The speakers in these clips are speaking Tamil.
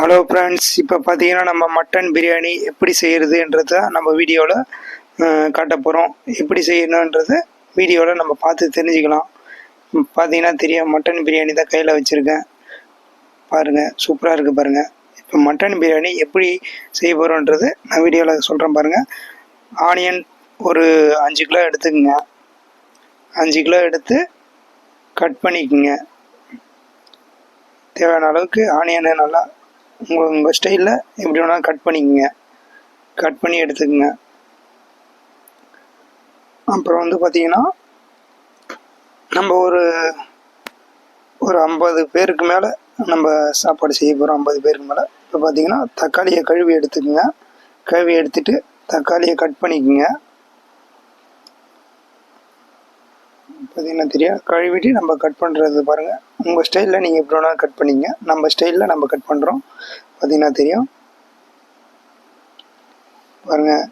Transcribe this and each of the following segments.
ஹலோ ஃப்ரெண்ட்ஸ், இப்போ பார்த்தீங்கன்னா நம்ம மட்டன் பிரியாணி எப்படி செய்கிறதுன்றத நம்ம வீடியோவில் காட்ட போகிறோம். எப்படி செய்யணுன்றது வீடியோவில் நம்ம பார்த்து தெரிஞ்சுக்கலாம். பார்த்தீங்கன்னா தெரியும், மட்டன் பிரியாணி தான் கையில் வச்சுருக்கேன். பாருங்கள், சூப்பராக இருக்குது பாருங்கள். இப்போ மட்டன் பிரியாணி எப்படி செய்ய போகிறோன்றது நான் வீடியோவில் சொல்கிறேன் பாருங்கள். ஆனியன் ஒரு 5 கிலோ எடுத்துக்கோங்க. 5 கிலோ எடுத்து கட் பண்ணிக்கோங்க. தேவையான அளவுக்கு ஆனியனை நல்லா உங்கள் ஸ்டைலில் எப்படி வேணாலும் கட் பண்ணிக்கோங்க. கட் பண்ணி எடுத்துக்கோங்க. அப்புறம் பார்த்தீங்கன்னா நம்ம ஒரு 50 பேருக்கு மேலே நம்ம சாப்பாடு செய்ய போகிறோம். 50 பேருக்கு மேலே. இப்போ பார்த்தீங்கன்னா தக்காளியை கழுவி எடுத்துக்கோங்க. கழுவி எடுத்துட்டு தக்காளியை கட் பண்ணிக்கோங்க. பார்த்தீங்கன்னா தெரியும், கழுவிட்டு நம்ம கட் பண்ணுறது பாருங்கள். உங்கள் ஸ்டைலில் நீங்கள் எப்படி வேணாலும் கட் பண்ணிக்கங்க. நம்ம ஸ்டைலில் நம்ம கட் பண்ணுறோம். பார்த்தீங்கன்னா தெரியும் பாருங்கள்.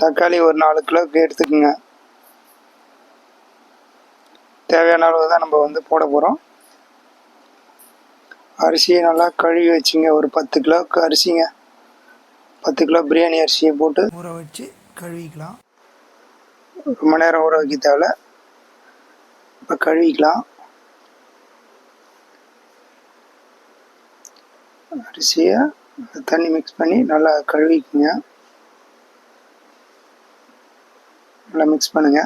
தக்காளி ஒரு 4 கிலோவுக்கு எடுத்துக்கோங்க. தேவையான அளவு தான் நம்ம போட போகிறோம். அரிசியை நல்லா கழுவி வச்சுங்க. ஒரு 10 கிலோவுக்கு அரிசிங்க. 10 கிலோ பிரியாணி அரிசியை போட்டு ஊற வச்சு கழுவிக்கலாம். ரொம்ப நேரம் ஊற வைக்க தேவை. இப்போ கழுவிக்கலாம். அரிசியை தண்ணி மிக்ஸ் பண்ணி நல்லா கழுவிக்குங்க. நல்லா மிக்ஸ் பண்ணுங்க.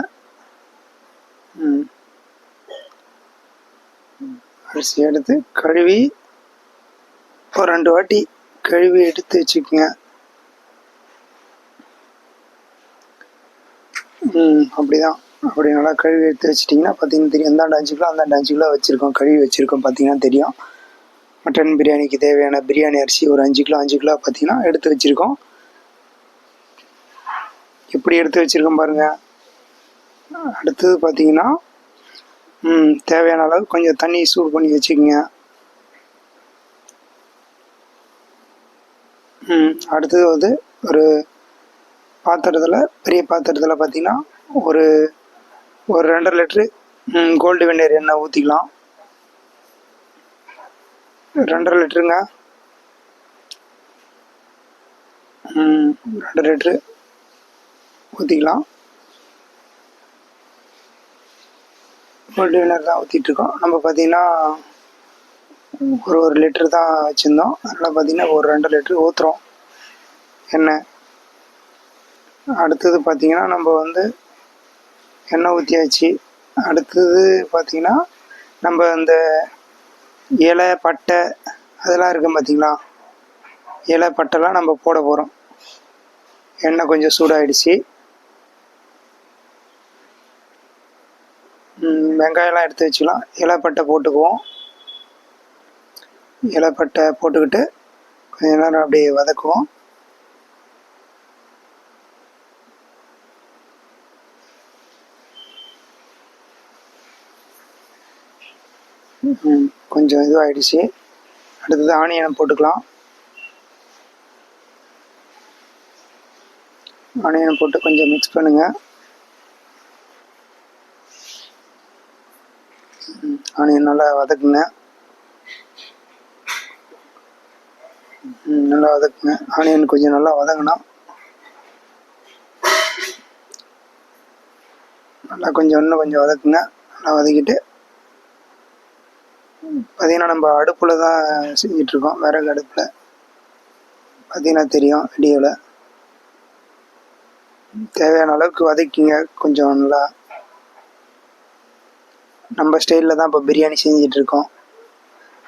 அரிசி எடுத்து கழுவி ஒரு 2 வாட்டி கழுவி எடுத்து வச்சுக்கோங்க. அப்படிதான். அப்படி நல்லா கழுவி எடுத்து வச்சிட்டிங்கன்னா பார்த்தீங்கன்னா தெரியும். இந்தாண்ட 5 கிலோ அந்தாண்ட 5 கிலோ வச்சுருக்கோம், கழுவி வச்சுருக்கோம். பார்த்தீங்கன்னா தெரியும். மட்டன் பிரியாணிக்கு தேவையான பிரியாணி அரிசி ஒரு 5 கிலோ பார்த்தீங்கன்னா எடுத்து வச்சுருக்கோம். எப்படி எடுத்து வச்சுருக்கோம் பாருங்கள். அடுத்தது பார்த்தீங்கன்னா தேவையான அளவு கொஞ்சம் தண்ணி சூடு பண்ணி வச்சுக்கோங்க. அடுத்தது ஒரு பாத்திரத்தில், பெரிய பாத்திரத்தில் பார்த்தீங்கன்னா ஒரு 2.5 லிட்ரு கோல்டு வின்னர் எண்ணெய் ஊற்றிக்கலாம். 2.5 லிட்டருங்க. 2 லிட்ரு ஊற்றிக்கலாம். கோல்டு வின்னர் தான் ஊற்றிட்டுருக்கோம். நம்ம பார்த்தீங்கன்னா ஒரு லிட்ரு தான் வச்சுருந்தோம். அதனால் பார்த்தீங்கன்னா ஒரு 2 லிட்ரு ஊற்றுறோம் எண்ணெய். அடுத்தது பார்த்தீங்கன்னா நம்ம எண்ணெய் ஊற்றியாச்சு. அடுத்தது பார்த்தீங்கன்னா நம்ம அந்த இலை பட்டை அதெல்லாம் இருக்கும் பார்த்தீங்களா, இலை பட்டைலாம் நம்ம போட போகிறோம். எண்ணெய் கொஞ்சம் சூடாகிடுச்சு. வெங்காயம்லாம் எடுத்து வச்சுக்கலாம். இலை பட்டை போட்டுக்குவோம். இலை பட்டை போட்டுக்கிட்டு கொஞ்ச நேரம் அப்படியே வதக்குவோம். கொஞ்சம் இதுவாகிடுச்சு. அடுத்தது ஆனியனை போட்டுக்கலாம். ஆனியனை போட்டு கொஞ்சம் மிக்ஸ் பண்ணுங்கள். ஆனியன் நல்லா வதக்குங்க. நல்லா வதக்குங்க. ஆனியன் கொஞ்சம் நல்லா வதங்கணும். நல்லா இன்னும் கொஞ்சம் வதக்குங்க. நல்லா வதக்கிட்டு பார்த்தீங்கன்னா நம்ம அடுப்பில் தான் செஞ்சிட்ருக்கோம், விறகு அடுப்பில். பார்த்தீங்கன்னா தெரியும் வீடியோவில். தேவையான அளவுக்கு வதக்கிங்க. கொஞ்சம் நல்லா நம்ம ஸ்டைலில் தான் இப்போ பிரியாணி செஞ்சிட்ருக்கோம்.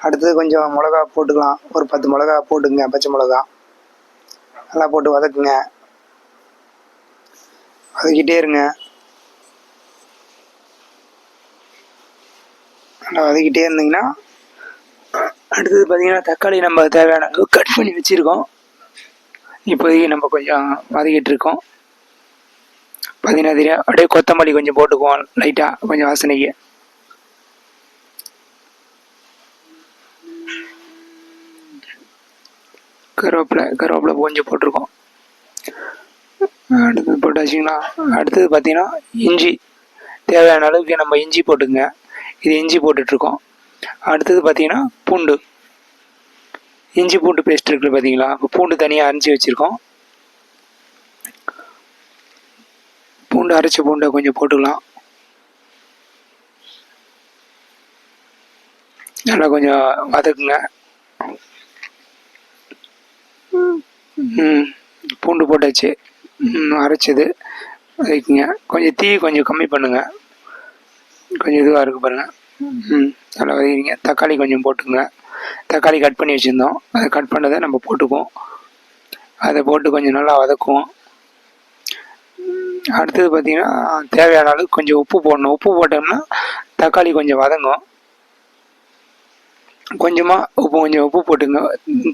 அடுத்தது கொஞ்சம் மிளகா போட்டுக்கலாம். ஒரு 10 மிளகா போட்டுங்க, பச்சை மிளகா. நல்லா போட்டு வதக்குங்க. வதக்கிட்டே இருங்க. நல்லா வதக்கிட்டே இருந்தீங்கன்னா அடுத்தது பார்த்தீங்கன்னா தக்காளி நம்ம தேவையான அளவு கட் பண்ணி வச்சுருக்கோம். இப்போதைக்கு நம்ம கொஞ்சம் வதக்கிட்டு இருக்கோம். பார்த்தீங்கன்னா தெரியும். அப்படியே கொத்தமல்லி கொஞ்சம் போட்டுக்குவோம் லைட்டாக, கொஞ்சம் வாசனைக்கு. கருவேப்பிலை கொஞ்சம் போட்டிருக்கோம். அடுத்தது போட்டு வச்சிங்கன்னா அடுத்தது பார்த்தீங்கன்னா இஞ்சி தேவையான அளவுக்கு நம்ம இஞ்சி போட்டுங்க. இது இஞ்சி போட்டுட்ருக்கோம். அடுத்தது பார்த்தீங்கன்னா பூண்டு இஞ்சி பூண்டு பேஸ்ட் இருக்குது பார்த்தீங்களா, இப்போ பூண்டு தனியாக அரைச்சி வச்சுருக்கோம். பூண்டு அரைச்ச பூண்டை கொஞ்சம் போட்டுக்கலாம். நல்லா கொஞ்சம் வதக்குங்க. பூண்டு போட்டாச்சு, அரைச்சது வதக்குங்க. கொஞ்சம் தீ கொஞ்சம் கம்மி பண்ணுங்கள், கொஞ்சம் இதுவாக இருக்குது பாருங்கள். நல்லா வதக்கிங்க. தக்காளி கொஞ்சம் போட்டுங்க. தக்காளி கட் பண்ணி வச்சுருந்தோம், அதை கட் பண்ணதை நம்ம போட்டுக்குவோம். அதை போட்டு கொஞ்சம் நல்லா வதக்குவோம். அடுத்தது பார்த்திங்கன்னா தேவையான அளவுக்கு கொஞ்சம் உப்பு போடணும். உப்பு போட்டோம்னா தக்காளி கொஞ்சம் வதங்கும். கொஞ்சமாக உப்பு போட்டுங்க.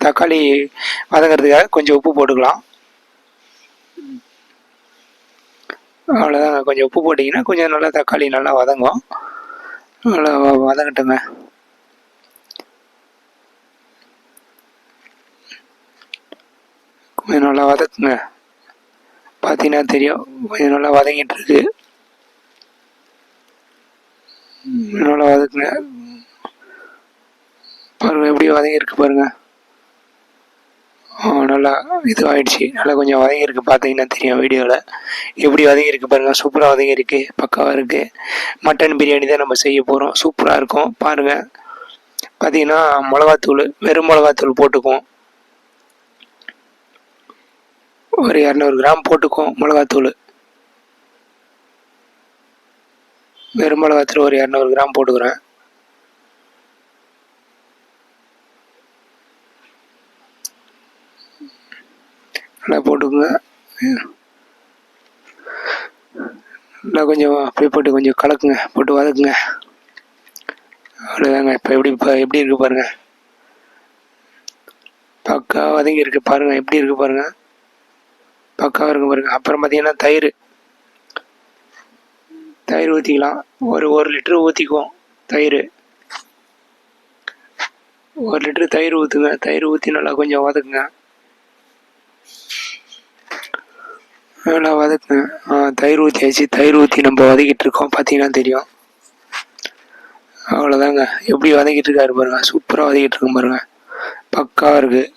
தக்காளி வதங்கிறதுக்காக கொஞ்சம் உப்பு போட்டுக்கலாம். அவ்வளோதாங்க. கொஞ்சம் உப்பு போட்டிங்கன்னா கொஞ்சம் நல்லா தக்காளி நல்லா வதங்கும். நல்லா வதங்கட்டுங்க. கொஞ்சம் நல்லா வதக்குங்க. பார்த்தீங்கன்னா தெரியும், கொஞ்சம் நல்லா வதங்கிட்டுருக்கு. நல்லா வதக்குங்க. பாருங்கள் எப்படி வதங்கியிருக்கு பாருங்கள். நல்லா இதுவாகிடுச்சு. நல்லா கொஞ்சம் வதங்கியிருக்கு, பார்த்தீங்கன்னா தெரியும் வீடியோவில் எப்படி வதங்கியிருக்கு பாருங்கள். சூப்பராக வதங்கியிருக்கு, பக்காவாக இருக்குது. மட்டன் பிரியாணி தான் நம்ம செய்ய போகிறோம். சூப்பராக இருக்கும் பாருங்கள். பார்த்தீங்கன்னா மிளகாத்தூள், வெறும் மிளகாத்தூள் போட்டுக்குவோம். ஒரு 200 கிராம் போட்டுக்குவோம் மிளகாத்தூள். வெறும் மிளகாத்தூள் ஒரு 200 கிராம் போட்டுக்கிறேன். நல்லா போட்டுக்குங்க. நல்லா கொஞ்சம் அப்படியே போட்டு கொஞ்சம் கலக்குங்க, போட்டு வதக்குங்க. அவ்வளோதாங்க. இப்போ எப்படி இருக்குது பாருங்கள். பக்கா வதங்கி இருக்குது பாருங்கள். எப்படி இருக்குது பாருங்கள், பக்காவாக இருக்குது பாருங்கள். அப்புறம் பார்த்தீங்கன்னா தயிர் ஊற்றிக்கலாம். ஒரு லிட்டரு ஊற்றிக்குவோம் தயிர். 1 லிட்டரு தயிர் ஊற்றுங்க. தயிர் ஊற்றி நல்லா கொஞ்சம் வதக்குங்க. நல்லா வதக்குங்க. தயிர் ஊற்றியாச்சு. தயிர் ஊற்றி நம்ம வதக்கிட்டு இருக்கோம், பார்த்தீங்கன்னா தெரியும். அவ்வளோதாங்க. எப்படி வதக்கிட்டு இருக்காரு பாருங்க. சூப்பராக வதக்கிட்டு இருக்கும் பாருங்க, பக்காவாக இருக்குது.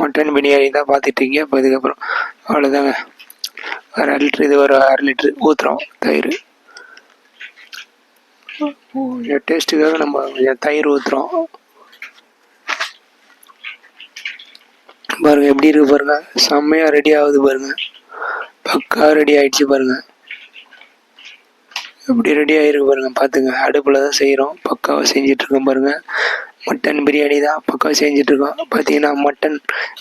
மட்டன் பிரியாணி தான் பார்த்துட்ருக்கீங்க. இப்போ இதுக்கப்புறம் அவ்வளோதாங்க. ஒரு 1 லிட்ரு, இது ஒரு 1/2 லிட்ரு ஊற்றுறோம் தயிர். டேஸ்ட்டுக்காக நம்ம கொஞ்சம் தயிர் ஊற்றுறோம். பாருங்கள் எப்படி இருக்குது பாருங்கள். செம்மையாக ரெடி ஆகுது பாருங்கள். பக்கா ரெடி ஆகிடுச்சு பாருங்கள். எப்படி ரெடி ஆகிருக்கு பாருங்கள். பார்த்துங்க, அடுப்பில் தான் செய்கிறோம். பக்காவாக செஞ்சிட்ருக்கோம் பாருங்கள். மட்டன் பிரியாணி தான் பக்காவாக செஞ்சிட்ருக்கோம். பார்த்தீங்கன்னா மட்டன்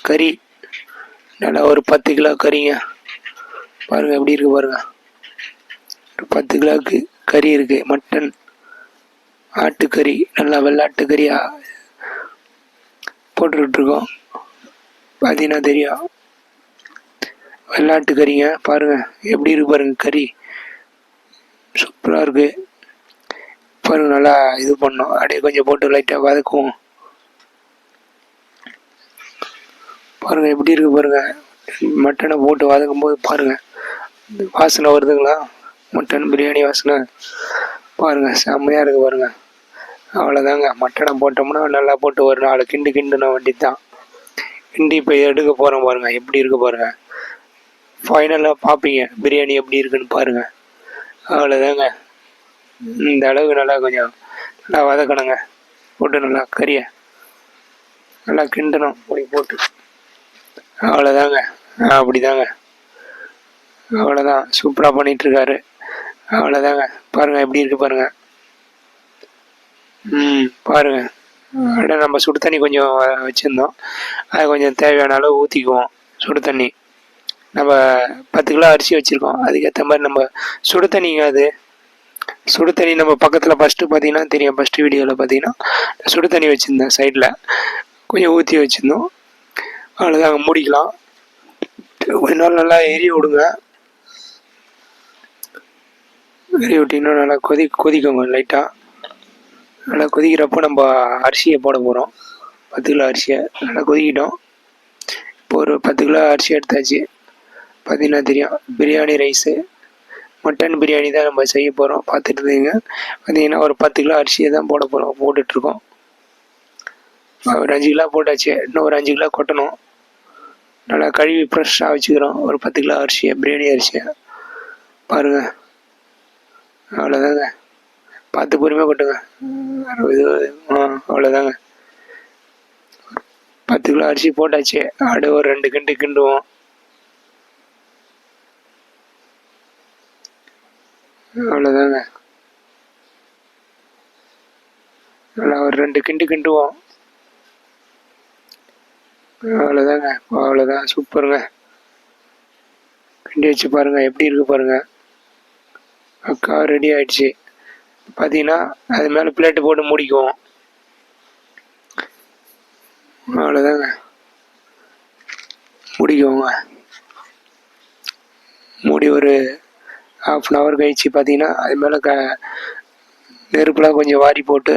கறி நல்லா ஒரு 10 கிலோ கறிங்க. பாருங்கள் எப்படி இருக்குது பாருங்கள். ஒரு 10 கிலோவுக்கு கறி இருக்குது. மட்டன் ஆட்டுக்கறி, நல்லா வெள்ளாட்டுக்கறியாக போட்டுக்கிட்டுருக்கோம். பார்த்தீங்கன்னா தெரியும், வெள்ளாட்டு கறிங்க. பாருங்கள் எப்படி இருக்கு பாருங்கள். கறி சூப்பராக இருக்குது பாருங்கள். நல்லா இது பண்ணோம். அப்படியே கொஞ்சம் போட்டு லைட்டாக வதக்குவோம். பாருங்கள் எப்படி இருக்குது பாருங்கள். மட்டனை போட்டு வதக்கும் போது பாருங்கள் வாசனை வருதுங்களா, மட்டன் பிரியாணி வாசனை. பாருங்கள் செம்மையாக இருக்குது பாருங்கள். அவ்வளோதாங்க. மட்டனை போட்டோம்னா நல்லா போட்டு ஒரு 4 கிண்டுன வண்டி தான். கிண்டி இப்போ எடுக்க போகிறோம் பாருங்கள். எப்படி இருக்குது பாருங்கள். ஃபைனலாக பார்ப்பீங்க பிரியாணி எப்படி இருக்குன்னு பாருங்கள். அவ்வளோதாங்க. இந்த அளவுக்கு நல்லா கொஞ்சம் நல்லா வதக்கணுங்க. போட்டு நல்லா கறியை நல்லா கிண்டணும் அப்படி போட்டு. அவ்வளோதாங்க. அப்படி தாங்க. அவ்வளோதான். சூப்பராக பண்ணிகிட்ருக்காரு. அவ்வளோதாங்க. பாருங்கள் எப்படி இருக்குது பாருங்கள். பாருங்கள். அப்படியே நம்ம சுடு தண்ணி கொஞ்சம் வச்சுருந்தோம், அதை கொஞ்சம் தேவையான அளவு ஊற்றிக்குவோம். சுடு தண்ணி நம்ம 10 கிலோ அரிசி வச்சுருக்கோம், அதுக்கேற்ற மாதிரி நம்ம சுடு தண்ணிங்க. அது சுடு தண்ணி நம்ம பக்கத்தில் ஃபஸ்ட்டு பார்த்தீங்கன்னா தெரியும், ஃபஸ்ட்டு வீடியோவில் பார்த்தீங்கன்னா சுடு தண்ணி வச்சுருந்தேன், சைடில் கொஞ்சம் ஊற்றி வச்சுருந்தோம். அவ்வளோதாங்க. மூடிக்கலாம். கொஞ்ச நாள் நல்லா எரிய விடுங்க. எரிய விட்டிங்கன்னா நல்லா கொதிக்கோங்க லைட்டாக. நல்லா கொதிக்கிறப்போ நம்ம அரிசியை போட போகிறோம். 10 கிலோ அரிசியை நல்லா கொதிக்கிட்டோம். இப்போ ஒரு 10 கிலோ அரிசி எடுத்தாச்சு. பார்த்தீங்கன்னா தெரியும், பிரியாணி ரைஸு மட்டன் பிரியாணி தான் நம்ம செய்ய போகிறோம். பார்த்துட்டு இருந்தீங்க. பார்த்தீங்கன்னா ஒரு 10 கிலோ அரிசியை தான் போட போகிறோம், போட்டுட்ருக்கோம். ஒரு 5 கிலோ போட்டாச்சு, இன்னும் ஒரு 5 கிலோ கொட்டணும். நல்லா கழுவி ஃப்ரெஷ்ஷாக வச்சுக்கிறோம். ஒரு 10 கிலோ அரிசியை, பிரியாணி அரிசியை பாருங்கள். அவ்வளோதாங்க, பார்த்து பொறுமையாக கொட்டுங்க. இது அவ்வளோதாங்க. 10 கிலோ அரிசி போட்டாச்சு. அப்படியே ஒரு 2 கிண்டு கிண்டுவோம். அவ்வளோதாங்க, நல்லா ஒரு 2 கிண்டு கிண்டுவோம். அவ்வளோதாங்க, அவ்வளோதான், சூப்பருங்க. கிண்டி வச்சு பாருங்கள் எப்படி இருக்குது பாருங்கள். அக்கா ரெடி ஆகிடுச்சு. பார்த்தீங்கன்னா அது மேலே பிளேட்டு போட்டு மூடிக்குவோம். அவ்வளோதாங்க, மூடிக்குவோங்க. மூடி ஒரு 1/2 hour கழிச்சு பார்த்தீங்கன்னா அது மேலே நெருப்புலாம் கொஞ்சம் வாரி போட்டு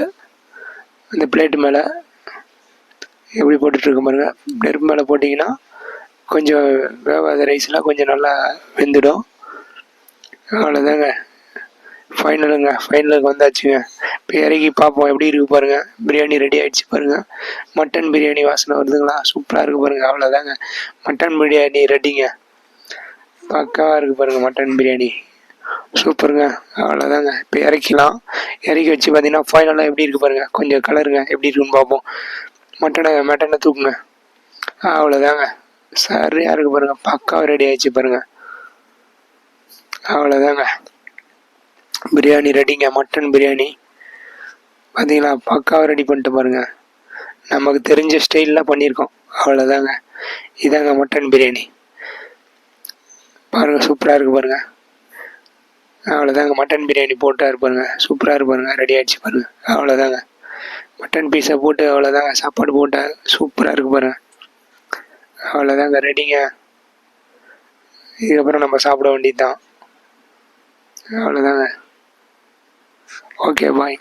அந்த பிளேட்டு மேலே எப்படி போட்டுட்ருக்க பாருங்க. நெருப்பு மேலே போட்டிங்கன்னா கொஞ்சம் வேகாத ரைஸ்லாம் கொஞ்சம் நல்லா வெந்துடும். அவ்வளோதாங்க, ஃபைனலுக்கு வந்தாச்சுங்க. இப்போ இறக்கி பார்ப்போம் எப்படி இருக்குது பாருங்கள். பிரியாணி ரெடி ஆகிடுச்சு பாருங்கள். மட்டன் பிரியாணி வாசனை வருதுங்களா, சூப்பராக இருக்குது பாருங்கள். அவ்வளோதாங்க, மட்டன் பிரியாணி ரெடிங்க. பக்காவாக இருக்குது பாருங்கள் மட்டன் பிரியாணி, சூப்பருங்க. அவ்வளோதாங்க, இப்போ இறக்கிக்கலாம். இறக்கி வச்சு பார்த்தீங்கன்னா ஃபைனலாக எப்படி இருக்குது பாருங்கள். கொஞ்சம் கலருங்க எப்படி இருக்குன்னு பார்ப்போம். மட்டனை தூக்குங்க. அவ்வளோதாங்க, சரியாக இருக்குது பாருங்கள். பக்காவாக ரெடி ஆகிடுச்சு பாருங்கள். அவ்வளோதாங்க, பிரியாணி ரெடிங்க. மட்டன் பிரியாணி பார்த்தீங்களா, பக்காவாக ரெடி பண்ணிட்டு பாருங்கள். நமக்கு தெரிஞ்ச ஸ்டைலில் பண்ணியிருக்கோம். அவ்வளோதாங்க, இதாங்க மட்டன் பிரியாணி பாருங்கள். சூப்பராக இருக்குது பாருங்கள். அவ்வளோதாங்க, மட்டன் பிரியாணி போட்டால் இருப்பாருங்க. சூப்பராக இருப்பாருங்க, ரெடி ஆகிடுச்சு பாருங்கள். அவ்வளோதாங்க, மட்டன் பீஸை போட்டு அவ்வளோதாங்க சாப்பாடு போட்டால் சூப்பராக இருக்கு பாருங்க. அவ்வளோதாங்க, ரெடிங்க. இதுக்கப்புறம் நம்ம சாப்பிட வேண்டியது தான். அவ்வளோதாங்க, ஓகே பாய்.